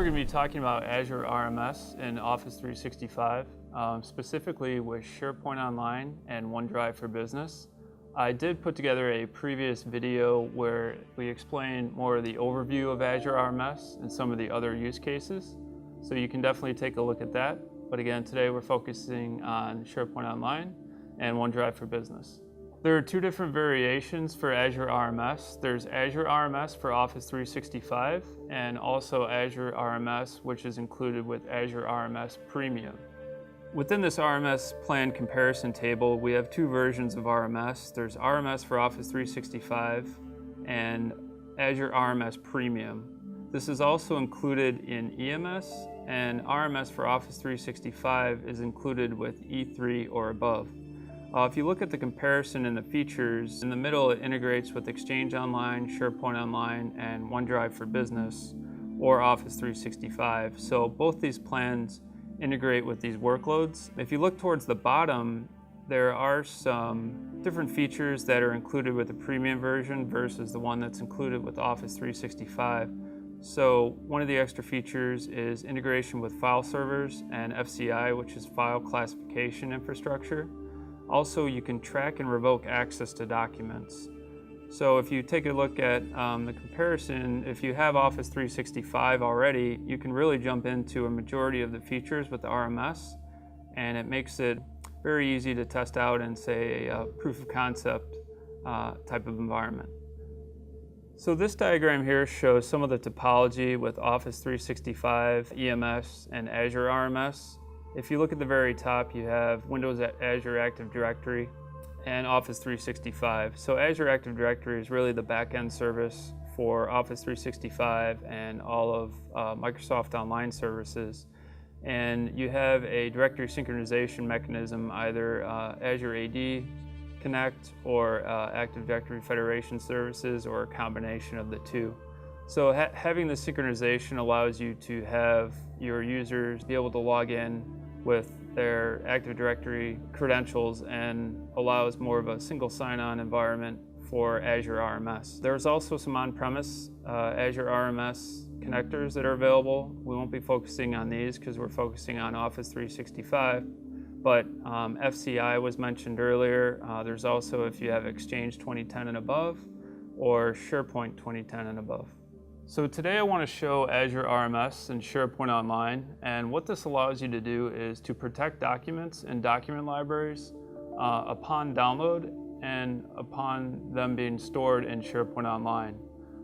we're going to be talking about Azure RMS in Office 365, specifically with SharePoint Online and OneDrive for Business. I did put together a previous video where we explain more of the overview of Azure RMS and some of the other use cases. So you can definitely take a look at that. But again, today we're focusing on SharePoint Online and OneDrive for Business. There are two different variations for Azure RMS. There's Azure RMS for Office 365 and also Azure RMS, which is included with Azure RMS Premium. Within this RMS plan comparison table, we have two versions of RMS. There's RMS for Office 365 and Azure RMS Premium. This is also included in EMS, and RMS for Office 365 is included with E3 or above. If you look at the comparison in the features, in the middle it integrates with Exchange Online, SharePoint Online, and OneDrive for Business, or Office 365. So both these plans integrate with these workloads. If you look towards the bottom, there are some different features that are included with the premium version versus the one that's included with Office 365. So one of the extra features is integration with file servers and FCI, which is file classification infrastructure. Also, you can track and revoke access to documents. So if you take a look at the comparison, if you have Office 365 already, you can really jump into a majority of the features with the RMS, and it makes it very easy to test out in, say, a proof of concept type of environment. So this diagram here shows some of the topology with Office 365, EMS, and Azure RMS. If you look at the very top, you have Windows Azure Active Directory and Office 365. So Azure Active Directory is really the back-end service for Office 365 and all of Microsoft Online services. And you have a directory synchronization mechanism, either Azure AD Connect or Active Directory Federation services, or a combination of the two. So having the synchronization allows you to have your users be able to log in with their Active Directory credentials and allows more of a single sign-on environment for Azure RMS. There's also some on-premise Azure RMS connectors that are available. We won't be focusing on these because we're focusing on Office 365, but FCI was mentioned earlier. There's also, if you have Exchange 2010 and above, or SharePoint 2010 and above. So today I want to show Azure RMS and SharePoint Online, and what this allows you to do is to protect documents and document libraries upon download and upon them being stored in SharePoint Online.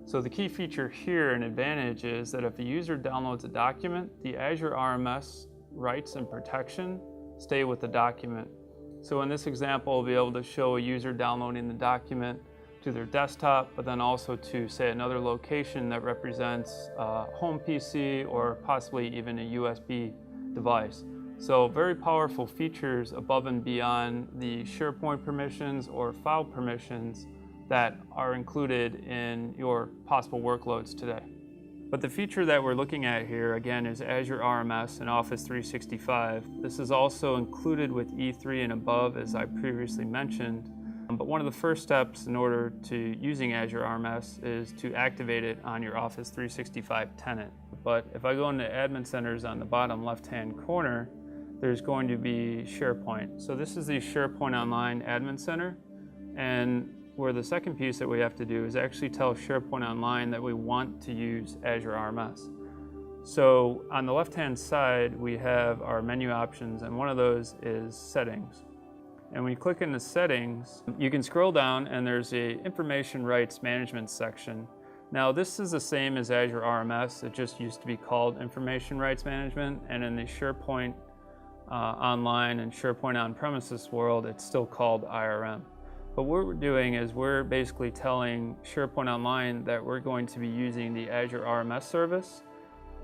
So the key feature here and advantage is that if a user downloads a document, the Azure RMS rights and protection stay with the document. So in this example, we'll be able to show a user downloading the document to their desktop, but then also to, say, another location that represents a home PC or possibly even a USB device. So very powerful features above and beyond the SharePoint permissions or file permissions that are included in your possible workloads today. But the feature that we're looking at here, again, is Azure RMS and Office 365. This is also included with E3 and above, as I previously mentioned. But one of the first steps in order to using Azure RMS is to activate it on your Office 365 tenant. But if I go into Admin Centers on the bottom left-hand corner, there's going to be SharePoint. So this is the SharePoint Online Admin Center, and where the second piece that we have to do is actually tell SharePoint Online that we want to use Azure RMS. So on the left-hand side, we have our menu options, and one of those is Settings. And when you click into Settings, you can scroll down and there's a Information Rights Management section. Now this is the same as Azure RMS, it just used to be called Information Rights Management, and in the SharePoint Online and SharePoint On-Premises world, it's still called IRM. But what we're doing is we're basically telling SharePoint Online that we're going to be using the Azure RMS service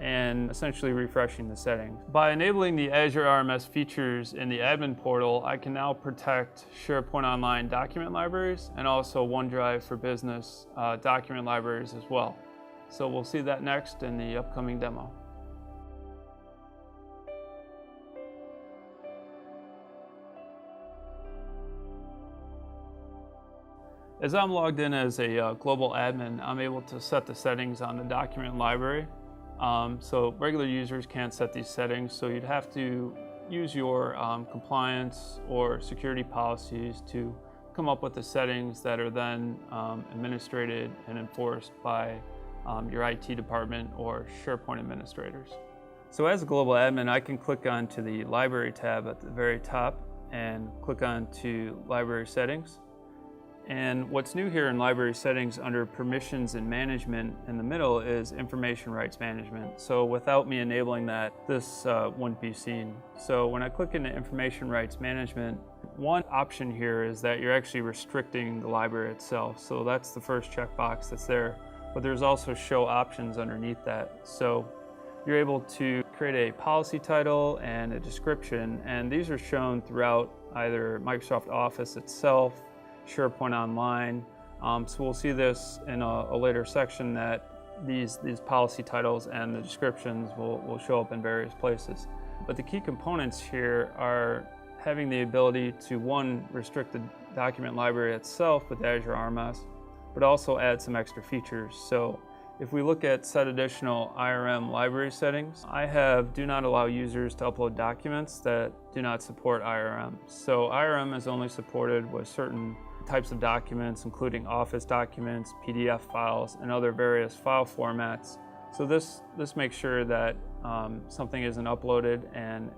and essentially refreshing the settings. By enabling the Azure RMS features in the admin portal, I can now protect SharePoint Online document libraries and also OneDrive for Business document libraries as well. So we'll see that next in the upcoming demo. As I'm logged in as a global admin, I'm able to set the settings on the document library. So regular users can't set these settings, so you'd have to use your compliance or security policies to come up with the settings that are then administrated and enforced by your IT department or SharePoint administrators. So as a global admin, I can click onto the Library tab at the very top and click on to Library Settings. And what's new here in Library Settings under Permissions and Management in the middle is Information Rights Management. So without me enabling that, this wouldn't be seen. So when I click into Information Rights Management, one option here is that you're actually restricting the library itself. So that's the first checkbox that's there. But there's also Show Options underneath that. So you're able to create a policy title and a description, and these are shown throughout either Microsoft Office itself, SharePoint Online. So we'll see this in a later section that these policy titles and the descriptions will show up in various places. But the key components here are having the ability to, one, restrict the document library itself with Azure RMS, but also add some extra features. So if we look at set additional IRM library settings, I have do not allow users to upload documents that do not support IRM. So IRM is only supported with certain types of documents, including Office documents, PDF files, and other various file formats. So this makes sure that something isn't uploaded and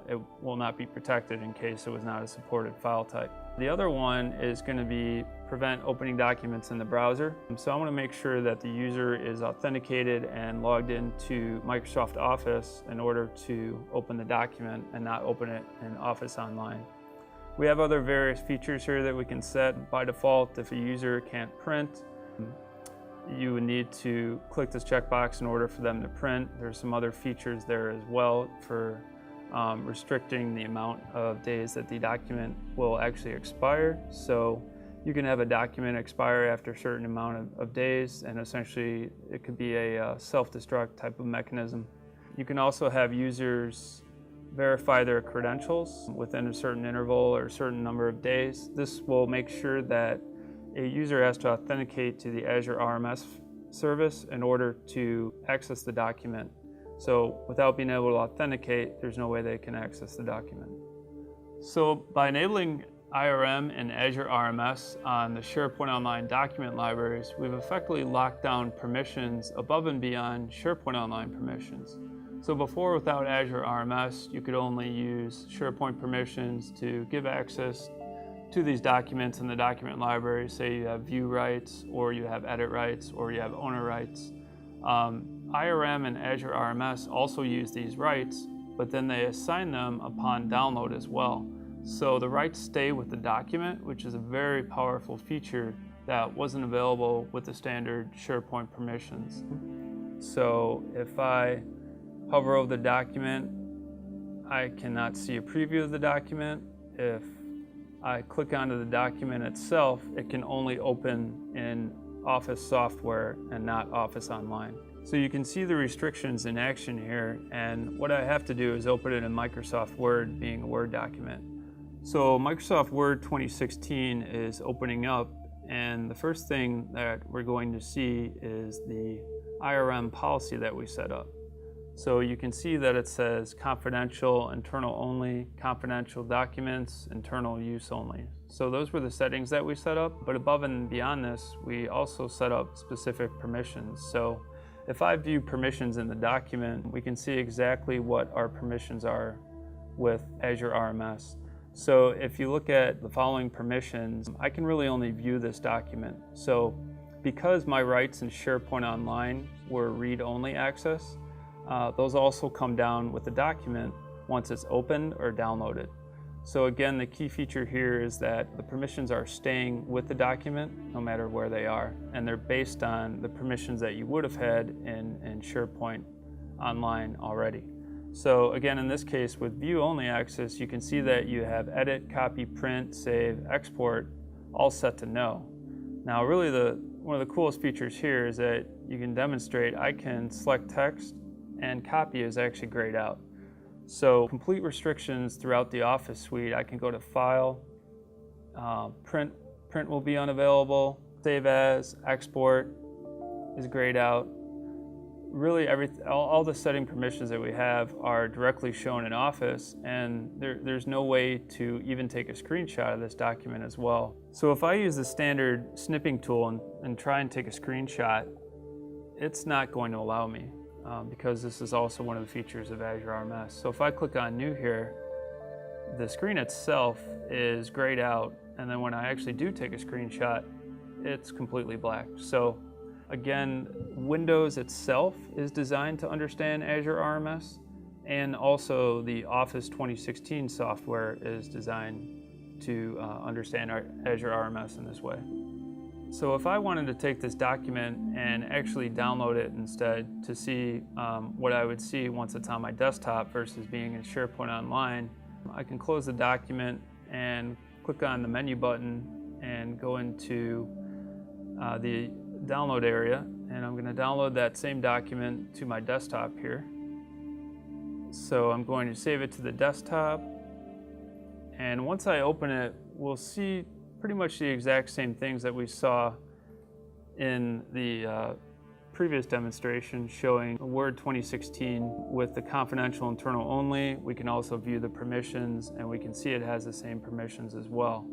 it will not be protected in case it was not a supported file type. The other one is going to be prevent opening documents in the browser. So I want to make sure that the user is authenticated and logged into Microsoft Office in order to open the document and not open it in Office Online. We have other various features here that we can set. By default, if a user can't print, you would need to click this checkbox in order for them to print. There's some other features there as well for restricting the amount of days that the document will actually expire. So you can have a document expire after a certain amount of days, and essentially it could be a self-destruct type of mechanism. You can also have users verify their credentials within a certain interval or a certain number of days. This will make sure that a user has to authenticate to the Azure RMS service in order to access the document. So without being able to authenticate, there's no way they can access the document. So by enabling IRM and Azure RMS on the SharePoint Online document libraries, we've effectively locked down permissions above and beyond SharePoint Online permissions. So before, without Azure RMS, you could only use SharePoint permissions to give access to these documents in the document library. Say you have view rights, or you have edit rights, or you have owner rights. IRM and Azure RMS also use these rights, but then they assign them upon download as well. So the rights stay with the document, which is a very powerful feature that wasn't available with the standard SharePoint permissions. So if I hover over the document, I cannot see a preview of the document. If I click onto the document itself, it can only open in Office software and not Office Online. So you can see the restrictions in action here, and what I have to do is open it in Microsoft Word, being a Word document. So Microsoft Word 2016 is opening up, and the first thing that we're going to see is the IRM policy that we set up. So you can see that it says confidential, internal only, confidential documents, internal use only. So those were the settings that we set up, but above and beyond this, we also set up specific permissions. So if I view permissions in the document, we can see exactly what our permissions are with Azure RMS. So if you look at the following permissions, I can really only view this document. So because my rights in SharePoint Online were read-only access, those also come down with the document once it's opened or downloaded. So again, the key feature here is that the permissions are staying with the document no matter where they are, and they're based on the permissions that you would have had in SharePoint Online already. So again, in this case, with view-only access, you can see that you have edit, copy, print, save, export, all set to no. Now really one of the coolest features here is that you can demonstrate I can select text and copy is actually grayed out. So complete restrictions throughout the Office suite, I can go to File, print will be unavailable, Save As, Export is grayed out. really all the setting permissions that we have are directly shown in Office, and there's no way to even take a screenshot of this document as well. So if I use the standard snipping tool and try and take a screenshot, it's not going to allow me because this is also one of the features of Azure RMS. So if I click on New here, the screen itself is grayed out, and then when I actually do take a screenshot, it's completely black. So again, Windows itself is designed to understand Azure RMS, and also the Office 2016 software is designed to understand our Azure RMS in this way. So if I wanted to take this document and actually download it instead to see what I would see once it's on my desktop versus being in SharePoint Online, I can close the document and click on the menu button and go into the download area, and I'm going to download that same document to my desktop here. So I'm going to save it to the desktop, and once I open it, we'll see pretty much the exact same things that we saw in the previous demonstration, showing Word 2016 with the confidential internal only. We can also view the permissions, and we can see it has the same permissions as well.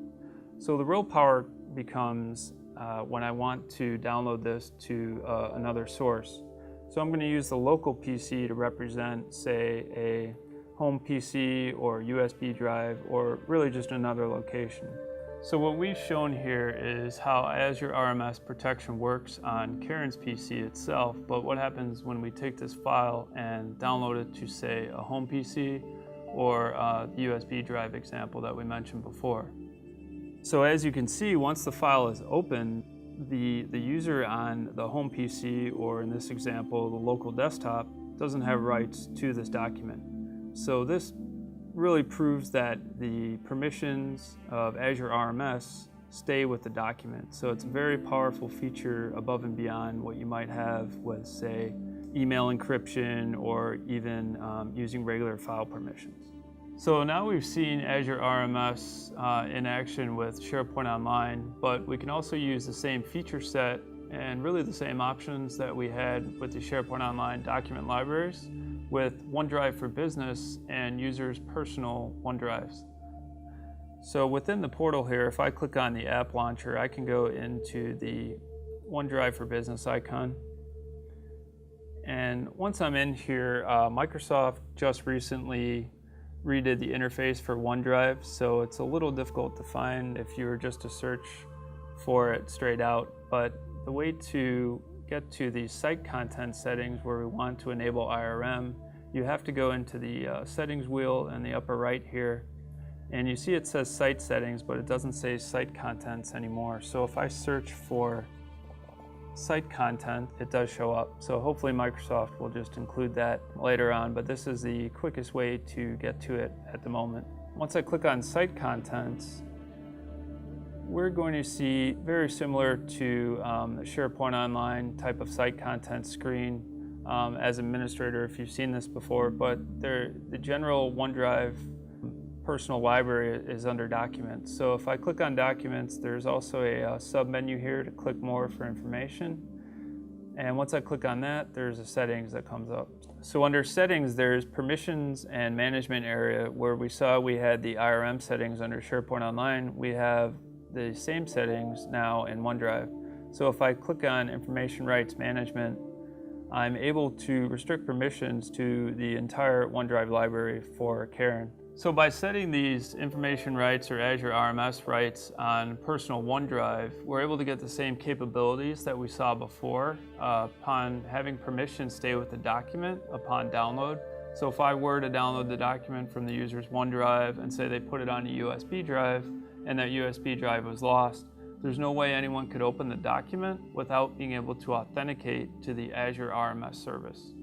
So the real power becomes when I want to download this to another source. So I'm going to use the local PC to represent, say, a home PC or USB drive, or really just another location. So what we've shown here is how Azure RMS protection works on Karen's PC itself, but what happens when we take this file and download it to, say, a home PC or the USB drive example that we mentioned before. So as you can see, once the file is open, the user on the home PC, or in this example, the local desktop, doesn't have rights to this document. So this really proves that the permissions of Azure RMS stay with the document. So it's a very powerful feature above and beyond what you might have with, say, email encryption or even using regular file permissions. So now we've seen Azure RMS in action with SharePoint Online, but we can also use the same feature set and really the same options that we had with the SharePoint Online document libraries with OneDrive for Business and users' personal OneDrives. So within the portal here, if I click on the app launcher, I can go into the OneDrive for Business icon. And once I'm in here, Microsoft just recently redid the interface for OneDrive, so it's a little difficult to find if you were just to search for it straight out. But the way to get to the site content settings where we want to enable IRM, you have to go into the settings wheel in the upper right here, and you see it says site settings, but it doesn't say site contents anymore. So if I search for site content, it does show up. So hopefully Microsoft will just include that later on, but this is the quickest way to get to it at the moment. Once I click on site contents, we're going to see very similar to the SharePoint Online type of site content screen as administrator, if you've seen this before, but the general OneDrive personal library is under Documents. So if I click on Documents, there's also a sub-menu here to click more for information. And once I click on that, there's a settings that comes up. So under settings, there's permissions and management area, where we saw we had the IRM settings under SharePoint Online. We have the same settings now in OneDrive. So if I click on information rights management, I'm able to restrict permissions to the entire OneDrive library for Karen. So by setting these information rights or Azure RMS rights on personal OneDrive, we're able to get the same capabilities that we saw before upon having permissions stay with the document upon download. So if I were to download the document from the user's OneDrive and say they put it on a USB drive and that USB drive was lost, there's no way anyone could open the document without being able to authenticate to the Azure RMS service.